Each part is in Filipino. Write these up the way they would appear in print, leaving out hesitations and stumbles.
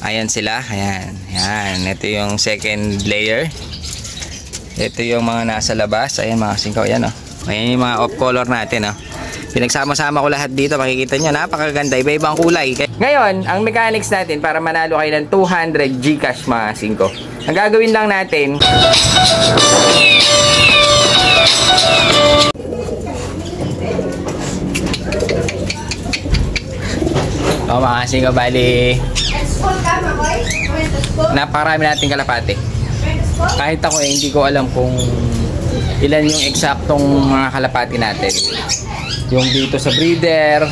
Ayan sila. Ayan. Ayan. Ito yung second layer. Ito yung mga nasa labas. Ayan mga singko. Ayan o. Ayan yung mga off color natin o. Pinagsama-sama ko lahat dito. Makikita nyo. Napakaganda. Iba-ibang kulay. Ngayon, ang mechanics natin para manalo kayo ng 200 Gcash mga singko. Ang gagawin lang natin, mga singko, bali napakarami nating kalapate. Kahit ako hindi ko alam kung ilan yung eksaktong mga kalapati natin. Yung dito sa breeder,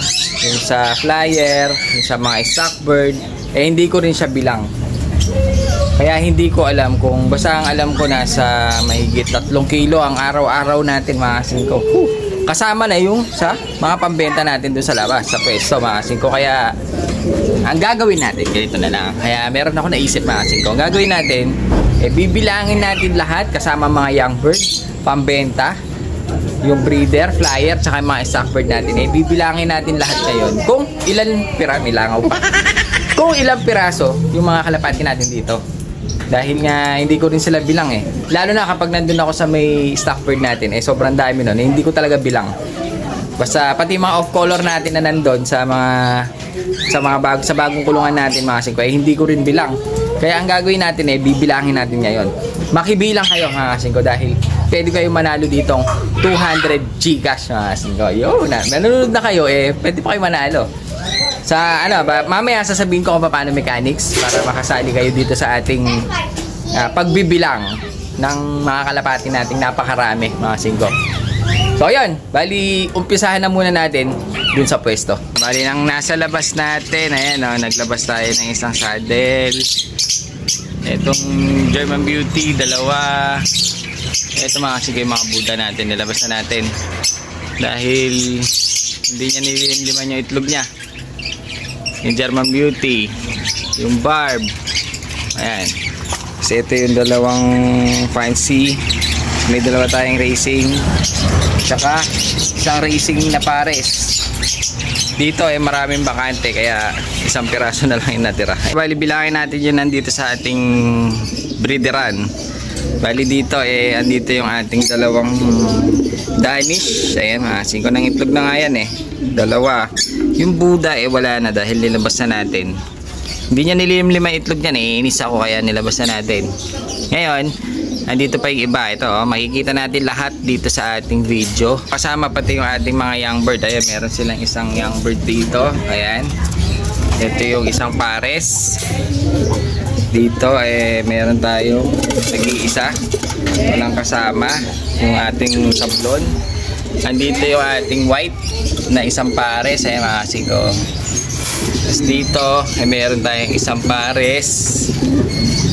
yung sa flyer, yung sa mga stock bird, hindi ko rin siya bilang. Kaya hindi ko alam kung, basta ang alam ko nasa mahigit 3 kilo ang araw-araw natin mga singko. Kasama na yung sa mga pambenta natin doon sa labas, sa pwesto mga singko. Kaya ang gagawin natin, ganito na lang. Kaya meron ako naisip mga singko. Ang gagawin natin, bibilangin natin lahat kasama mga young bird, pambenta, yung breeder, flyer, tsaka yung mga stock bird natin. Bibilangin natin lahat ngayon kung ilan kung ilang piraso yung mga kalapati natin dito. Dahil nga hindi ko rin sila bilang Lalo na kapag nandun ako sa may stock bird natin, sobrang dami nun. Hindi ko talaga bilang. Basta pati mga off color natin na nandun sa bagong kulungan natin mga singko, hindi ko rin bilang. Kaya ang gagawin natin bibilangin natin ngayon. Makibilang kayo mga singko dahil pwede kayo manalo ditong 200 Gcash mga singko. Nanonood na kayo pwede pa kayo manalo. Sa mamaya sasabihin ko kung paano mechanics para makasali kayo dito sa ating pagbibilang ng mga kalapati nating napakarami mga singko. So ayun, bali umpisahan na muna natin dun sa pwesto. Bali nang nasa labas natin, ayan naglabas tayo ng isang saddle. Etong German Beauty, dalawa. Ito mga singko yung mga Buddha natin, nilabas na natin. Dahil hindi niya nililimliman yung itlog niya. Yung German Beauty, yung Barb, ayan. Kasi ito yung dalawang fancy. May dalawa tayong racing, tsaka isang racing na pares. Dito maraming bakante kaya isang piraso na lang yung natira. Bali bilangin natin yun nandito sa ating breederan. Bali dito andito yung ating dalawang Danish. Ayan mga singko ng itlog na nga yan dalawa. Yung Buddha wala na dahil nilabas na natin. Hindi niya nilimlima itlog niyan inis ako kaya nilabas na natin. Ngayon andito pa yung iba. Ito makikita natin lahat dito sa ating video. Kasama pati yung ating mga young bird. Ayan meron silang isang young bird dito. Ayan. Ito yung isang pares. Dito meron tayong nag-iisa. Walang kasama. Yung ating sablon. Andito yung ating white na isang pares. Ayan mga singko. Tapos dito meron tayong isang pares.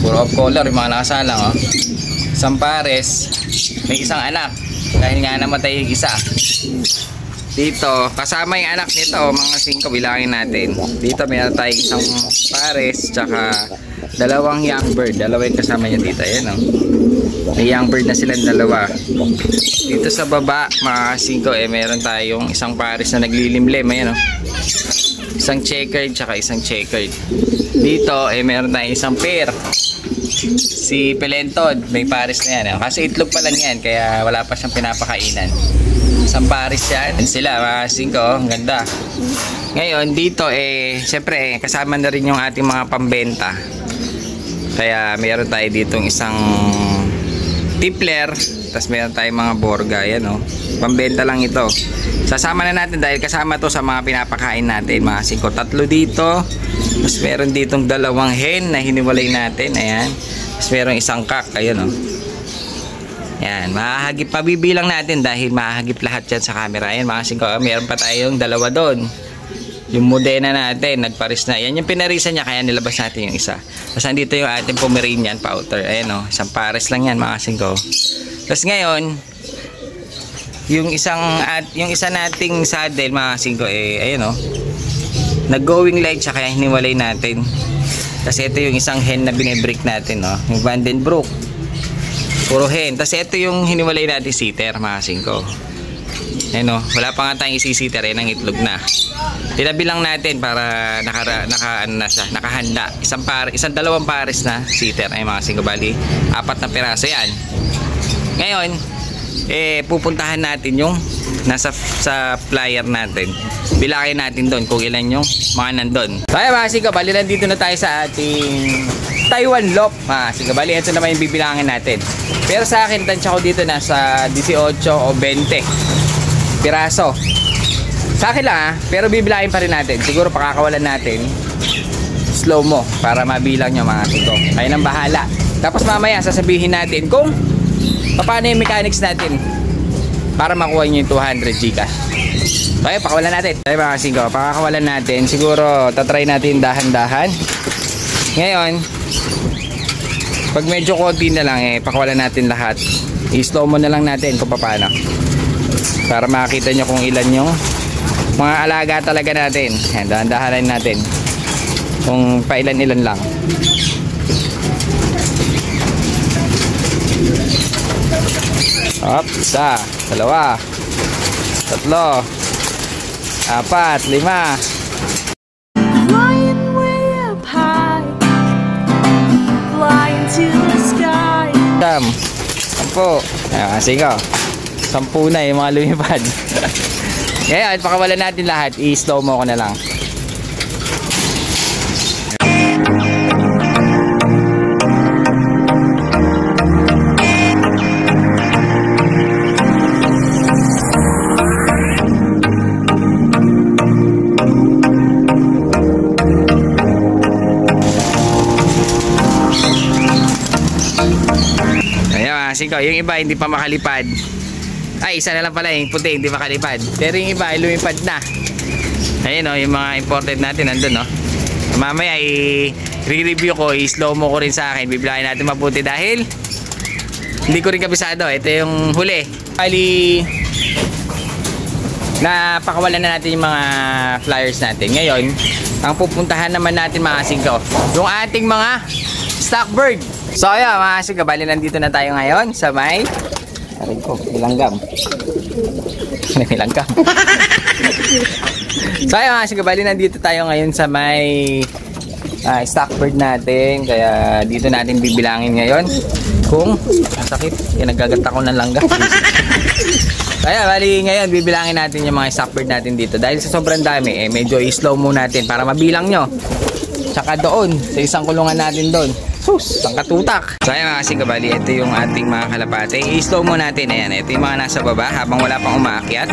Puro off color yung mga nakasalang isang pares. May isang anak dahil nga namatay yung isa. Dito kasama yung anak nito mga singko, bilangin natin. Dito meron tayong isang pares tsaka dalawang young bird. Dalawa yung kasama niya dito. Ayan may young bird na silang dalawa. Dito sa baba mga singko meron tayong isang pares na naglilimlim. Ayan isang checkered tsaka isang checkered. Dito meron tayong isang pair. Si Pelentod may pares na yan kasi itlog pa lang yan kaya wala pa siyang pinapakainan. Isang pares yan sila mga singko. Ang ganda. Ngayon dito syempre kasama na rin yung ating mga pambenta. Kaya meron tayo ditong isang Tipler, tapos meron tayong mga Borga. Yan pambenta lang ito. Sasama na natin dahil kasama to sa mga pinapakain natin mga singko. 3 dito. Tapos meron ditong dalawang hen na hiniwalay natin. Ayan. Tapos meron isang kak. Ayan Yan. Mahahagip. Pabibilang natin dahil mahahagip lahat yan sa camera. Ayan mga singko. Meron pa tayong dalawa doon. Yung Modena natin. Nagparis na. Yan yung pinarisan niya. Kaya nilabas natin yung isa. Tapos nandito yung ating Pomeranian Powder. Ayan Isang pares lang yan mga singko. Tapos ngayon yung isa nating saddle mga singko ayan nag-going light siya kaya hiniwalay natin. Kasi ito yung isang hen na binibreak natin yung Vandenbroek. Puro hen. Tapos ito yung hiniwalay natin sitter mga singko. Ayan o, wala pa nga tayong isisiter ng itlog na. Tinabi lang natin para nakahanda. Isang dalawang pares na sitter ay mga singko. Bali, 4 na piraso yan. Ngayon, pupuntahan natin yung nasa sa flyer natin. Bilangin natin doon kung ilan yung mga nandun. Kaya mga singko, bali nandito na tayo sa ating Taiwan Loaf. Singko, bali ito naman yung bibilangin natin. Pero sa akin, tansya ko dito nasa 18 o 20 piraso. Sa akin lang pero bibilangin pa rin natin. Siguro pakakawalan natin slow mo para mabilang nyo mga singko. Kayo nang bahala. Tapos mamaya sasabihin natin kung paano yung mechanics natin para makuha nyo yung 200 Gcash. Okay, pakawalan natin. Okay mga singko, pakakawalan natin. Siguro tatry natin dahan-dahan. Ngayon, pag medyo konti na lang pakawalan natin lahat. I-slow mo na lang natin kung paano. Para makita nyo kung ilan yung mga alaga talaga natin. Ayan, dahan-dahanan natin kung pailan-ilan lang. Up, 1, 2, 3, 4, 5. Flying way up high, flying to the sky. 10. Ayan, singko. 10 na yung mga lumipad. Ngayon, pakawalan natin lahat. I-slow mo ko na lang. Ayan, singko. Yung iba hindi pa makalipad. Ay, isa na lang pala yung puti, hindi makalipad. Pero yung iba ay lumipad na. Ayun o, yung mga imported natin nandun o. Mamaya i-review ko, i-slow mo ko rin sa akin. Bibilangin natin mabuti dahil hindi ko rin kabisado. Ito yung huli. Bali, napakawalan na natin yung mga flyers natin. Ngayon, ang pupuntahan naman natin mga singko, yung ating mga stock bird. So ayan mga singko, bali nandito na tayo ngayon sa may aray ko, nilanggam. Nilanggam. So ayun mga singko, bali nandito tayo ngayon sa may stock bird natin. Kaya dito natin bibilangin ngayon kung ang sakit, nagagata ko ng langgam. Kaya bali ngayon bibilangin natin yung mga stock bird natin dito. Dahil sa sobrang dami, medyo i-slow mo natin para mabilang nyo. Tsaka doon, sa isang kulungan natin doon, sus, ang katutak. So ayan mga singko, bali ito yung ating mga kalapate. I-slow mo natin. Ayan, ito yung mga nasa baba habang wala pang umaakyat.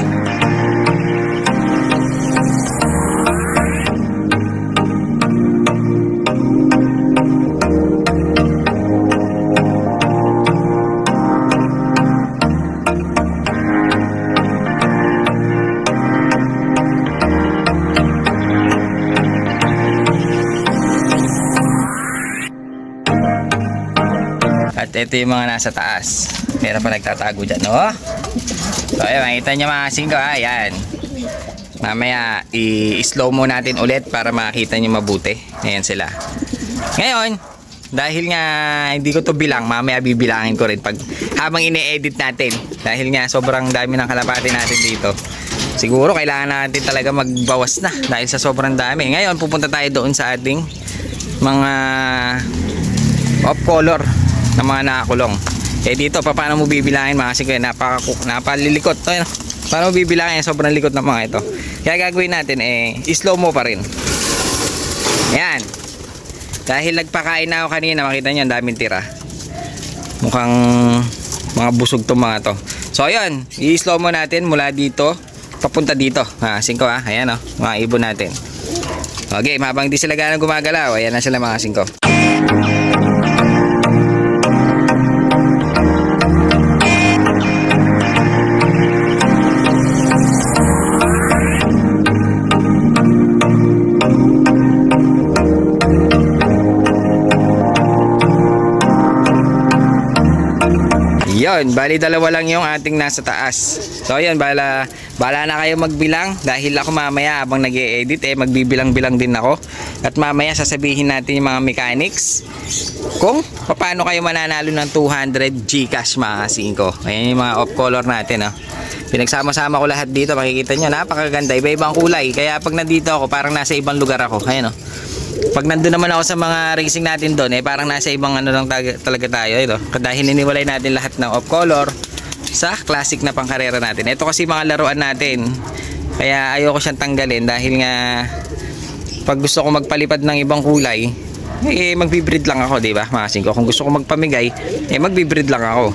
At ito yung mga nasa taas. Meron pa nagtatago dyan, no? So, ayan, makita nyo mga singko, ayan. Mamaya, i-slow mo natin ulit para makita nyo mabuti. Ayan sila. Ngayon, dahil nga hindi ko to bilang, mamaya bibilangin ko rin pag habang ini-edit natin. Dahil nga sobrang dami ng kalapati natin dito. Siguro kailangan natin talaga magbawas na dahil sa sobrang dami. Ngayon, pupunta tayo doon sa ating mga off color na mga nakakulong. Dito, paano mo bibilangin mga singko? Napalilikot. Paano mo bibilangin? Sobrang likot ng mga ito. Kaya gagawin natin, i-slow mo pa rin. Ayan. Dahil nagpakain na ako kanina, makita nyo, ang daming tira. Mukhang mga busog to mga to. So, ayan. I-slow mo natin mula dito, papunta dito. Singko ayan mga ibon natin. Okay, habang di sila ganang gumagalaw, ayan na sila mga singko. Yun, bali dalawa lang yung ating nasa taas. So yun, bala na kayo magbilang. Dahil ako mamaya habang nag-e-edit magbibilang-bilang din ako. At mamaya sasabihin natin yung mga mechanics kung paano kayo mananalo ng 200 Gcash mga singko. Ayan yung mga off color natin Pinagsama-sama ko lahat dito. Makikita nyo, napakaganda. Iba-ibang kulay. Kaya pag nandito ako, parang nasa ibang lugar ako. Ayan o. Pag nandun naman ako sa mga racing natin doon, parang nasa ibang ano lang talaga tayo. Ito. Dahil iniwalay natin lahat ng off-color sa classic na pangkarera natin. Ito kasi mga laruan natin. Kaya ayoko siyang tanggalin dahil nga pag gusto ko magpalipad ng ibang kulay, magbibreed lang ako, di ba, mga singko? Kung gusto ko magpamigay, magbibreed lang ako.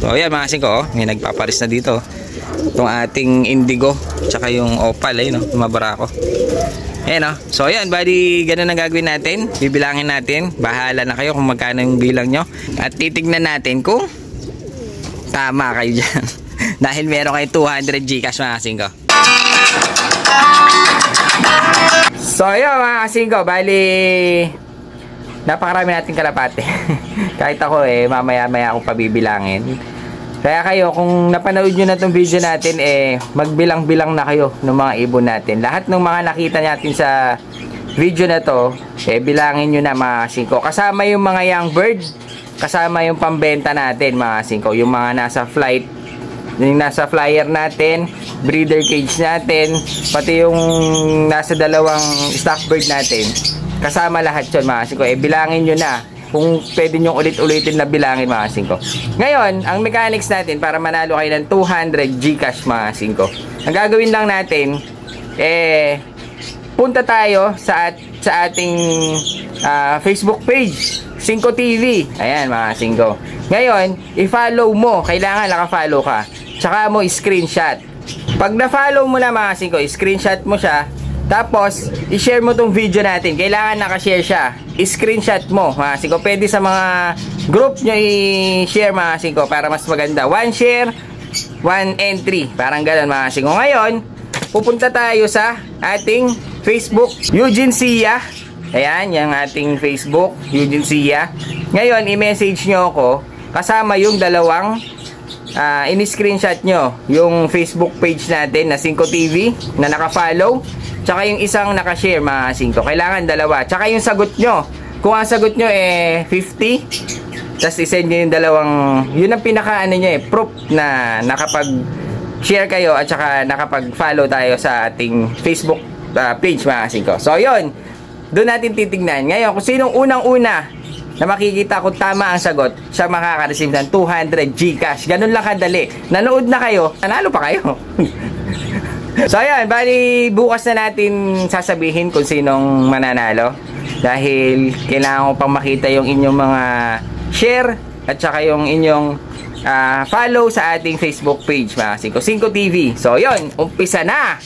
So, ayan mga singko, may nagpaparis na dito. Itong ating indigo, tsaka yung opal, no? Lumabara ako. Ayan, So, ayan, bali, ganun ang gagawin natin. Bibilangin natin. Bahala na kayo kung magkano yung bilang nyo. At titignan natin kung tama kayo dyan. Dahil meron kayo 200 Gcash, mga singko. So, ayan, mga singko, bali, napakarami nating kalapate. Kahit ako mamaya-maya akong pabibilangin. Kaya kayo, kung napanood nyo na itong video natin, magbilang-bilang na kayo ng mga ibon natin. Lahat ng mga nakita natin sa video na to, bilangin nyo na mga singko. Kasama yung mga young bird, kasama yung pambenta natin mga singko. Yung mga nasa flight, yung nasa flyer natin, breeder cage natin, pati yung nasa dalawang stock bird natin. Kasama lahat yun mga singko. Bilangin nyo na kung pwede nyo ulit-ulitin na bilangin mga singko. Ngayon, ang mechanics natin para manalo kayo ng 200 Gcash mga singko. Ang gagawin lang natin, punta tayo sa ating Facebook page, Singko TV. Ayan mga singko. Ngayon, i-follow mo. Kailangan naka-follow ka. Tsaka mo i-screenshot. Pag na-follow mo na mga singko, i-screenshot mo siya. Tapos, i-share mo tong video natin. Kailangan nakashare siya. I-screenshot mo, mga singko. Pwede sa mga group nyo i-share, mga singko, para mas maganda. 1 share, 1 entry. Parang gano'n, mga singko. Ngayon, pupunta tayo sa ating Facebook, Eugene Sia. Ayan, yung ating Facebook, Eugene Sia. Ngayon, i-message nyo ako kasama yung dalawang in-screenshot nyo. Yung Facebook page natin na Singko TV na naka-follow. Tsaka yung isang nakashare mga singko. Kailangan dalawa. Tsaka yung sagot nyo. Kung ang sagot nyo 50, tapos isend nyo yung dalawang, yun ang pinaka ano nyo proof na nakapag-share kayo at tsaka nakapag-follow tayo sa ating Facebook page mga singko. So yun, doon natin titignan. Ngayon, kung sinong unang-una na makikita kung tama ang sagot, siya makaka-receive ng 200 Gcash. Ganun lang kadali. Nanood na kayo, nanalo pa kayo. So ayan, bali bukas na natin sasabihin kung sinong mananalo. Dahil kailangan ko pang makita yung inyong mga share at saka yung inyong follow sa ating Facebook page mga singko, Singko TV. So yun, umpisa na!